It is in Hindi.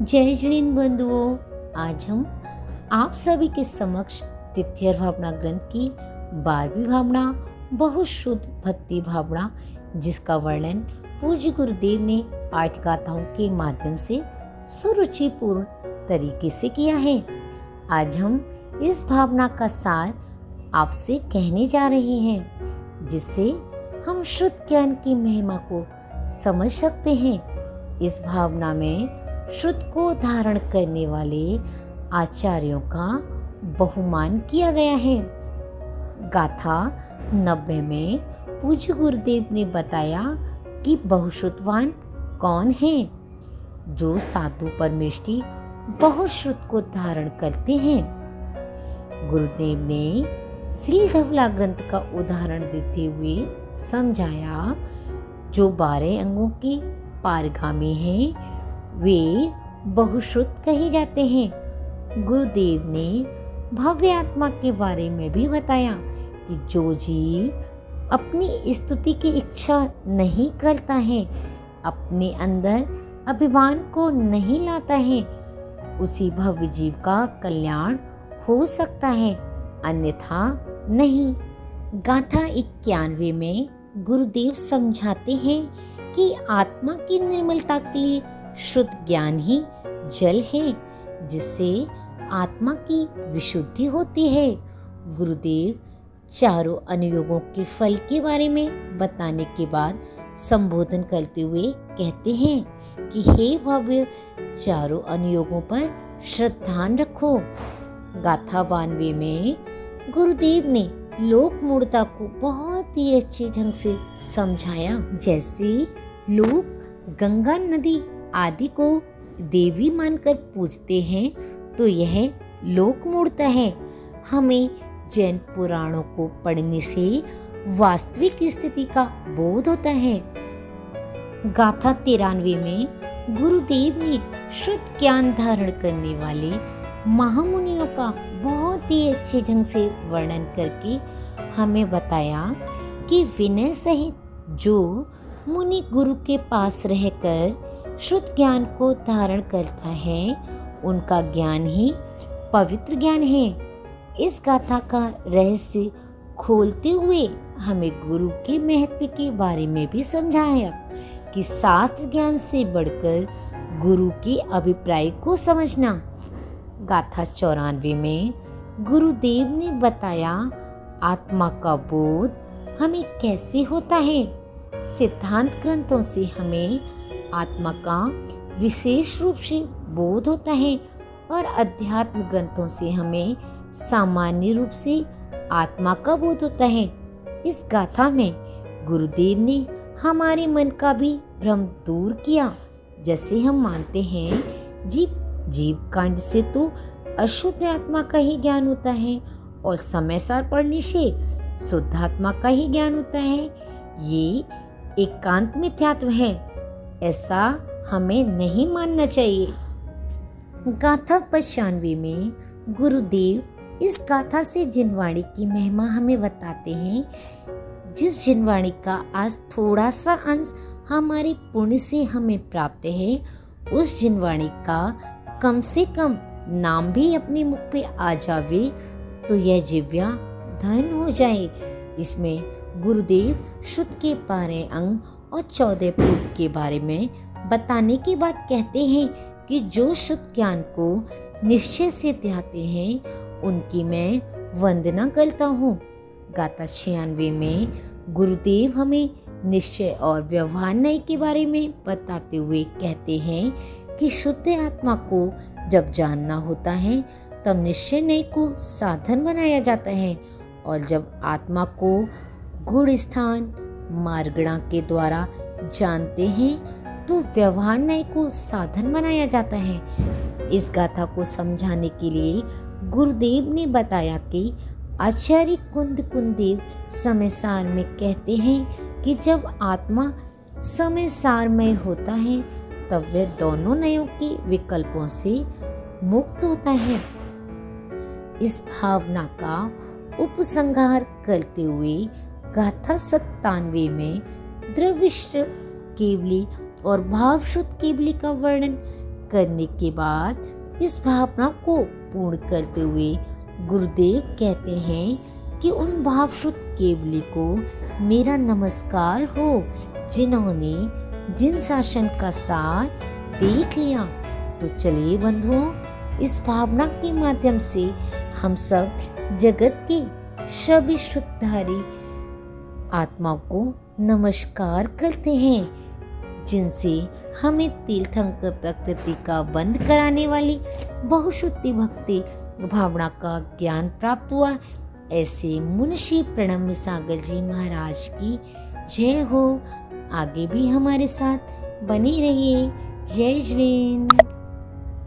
जय जैन बंधुओं, आज हम आप सभी के समक्ष तिथ्यर भावना ग्रंथ की 12वीं भावना बहुत शुद्ध भक्ति भावना, जिसका वर्णन पूज्य गुरुदेव ने पाठ गाथाओं के माध्यम से सुरुचिपूर्ण तरीके से किया है। आज हम इस भावना का सार आपसे कहने जा रहे हैं, जिससे हम शुद्ध ज्ञान की महिमा को समझ सकते हैं। इस भावना में शुद्ध को धारण करने वाले आचार्यों का बहुमान किया गया है। गाथा 90 में पूज्य गुरुदेव ने बताया कि बहुश्रुतवान कौन है, जो साधु परमेष्ठी बहुत शुद्ध को धारण करते हैं। गुरुदेव ने श्री धवला ग्रंथ का उदाहरण देते हुए समझाया, जो 12 अंगों के पारगामी हैं वे बहुश्रुत कहे जाते हैं। गुरुदेव ने भव्य आत्मा के बारे में भी बताया कि जो जीव अपनी स्तुति की इच्छा नहीं करता है, अपने अंदर अभिमान को नहीं लाता है, उसी भव्य जीव का कल्याण हो सकता है, अन्यथा नहीं। गाथा 91 में गुरुदेव समझाते हैं कि आत्मा की निर्मलता के लिए शुद्ध ज्ञान ही जल है, जिससे आत्मा की विशुद्धि होती है। गुरुदेव चारों अनुयोगों के फल के बारे में बताने के बाद संबोधन करते हुए कहते हैं कि हे भव्य, चारों अनुयोगों पर श्रद्धान रखो। गाथा 92 में गुरुदेव ने लोक मूढ़ता को बहुत ही अच्छे ढंग से समझाया। जैसे लोग गंगा नदी आदि को देवी मानकर पूजते हैं, तो यह लोक मूढ़ता है। हमें जैन पुराणों को पढ़ने से वास्तविक स्थिति का बोध होता है। गाथा 93 में गुरुदेव ने शुद्ध ज्ञान धारण करने वाले महामुनियों का बहुत ही अच्छे ढंग से वर्णन करके हमें बताया कि विनय सहित जो मुनि गुरु के पास रहकर शुद्ध ज्ञान को धारण करता है, उनका ज्ञान ही पवित्र ज्ञान है। इस गाथा का रहस्य खोलते हुए हमें गुरु के महत्व के बारे में भी समझाया कि शास्त्र ज्ञान से बढ़कर गुरु के अभिप्राय को समझना। गाथा 94 में गुरुदेव ने बताया आत्मा का बोध हमें कैसे होता है। सिद्धांत ग्रंथों से हमें आत्मा का विशेष रूप से बोध होता है और अध्यात्म ग्रंथों से हमें सामान्य रूप से आत्मा का बोध होता है। इस गाथा में गुरुदेव ने हमारे मन का भी भ्रम दूर किया। जैसे हम मानते हैं जीव कांड से तो अशुद्ध आत्मा का ही ज्ञान होता है और समय सार पढ़ने से शुद्ध आत्मा का ही ज्ञान होता है। ये एकांत मिथ्यात्व है, ऐसा हमें नहीं मानना चाहिए। गाथा 95 में गुरुदेव इस गाथा से जिनवाणी की महिमा हमें बताते हैं। जिस जिनवाणी का आज थोड़ा सा अंश हमारे पुण्य से हमें प्राप्त है, उस जिनवाणी का कम से कम नाम भी अपने मुख पे आ जावे तो यह जिव्या धन हो जाए। इसमें गुरुदेव शुद्ध के 12 अंग और 14 फूट के बारे में बताने के बाद कहते हैं कि जो शुद्ध ज्ञान को निश्चय से ध्याते हैं, उनकी मैं वंदना करता हूँ। गाथा 96 में गुरुदेव हमें निश्चय और व्यवहार न्याय के बारे में बताते हुए कहते हैं कि शुद्ध आत्मा को जब जानना होता है, तब निश्चय न्याय को साधन बनाया जाता है, और जब आत्मा को गुण स्थान मार्गणा के द्वारा जानते हैं, तो व्यवहार न्याय को साधन बनाया जाता है। इस गाथा को समझाने के लिए गुरुदेव ने बताया कि आचार्य कुंद कुंदेव समय सार में कहते हैं कि जब आत्मा समय सारमय होता है, तब वह दोनों नयों के विकल्पों से मुक्त होता है। इस भावना का उपसंहार करते हुए गाथा 97 में द्रव्य केवली और भाव शुद्ध केवली का वर्णन करने के बाद इस भावना को पूर्ण करते हुए गुरुदेव कहते हैं कि उन भावशुद्ध केवली को मेरा नमस्कार हो जिन्होंने जिन शासन का सार देख लिया। तो चलिए बंधुओं, इस भावना के माध्यम से हम सब जगत के सभी शुद्धधारी आत्मा को नमस्कार करते हैं, जिनसे हमें तीर्थंकर प्रकृति का बंद कराने वाली बहुशुद्धि भक्ति भावना का ज्ञान प्राप्त हुआ। ऐसे मुंशी प्रणम्य सागर जी महाराज की जय हो। आगे भी हमारे साथ बने रहिए। जय श्री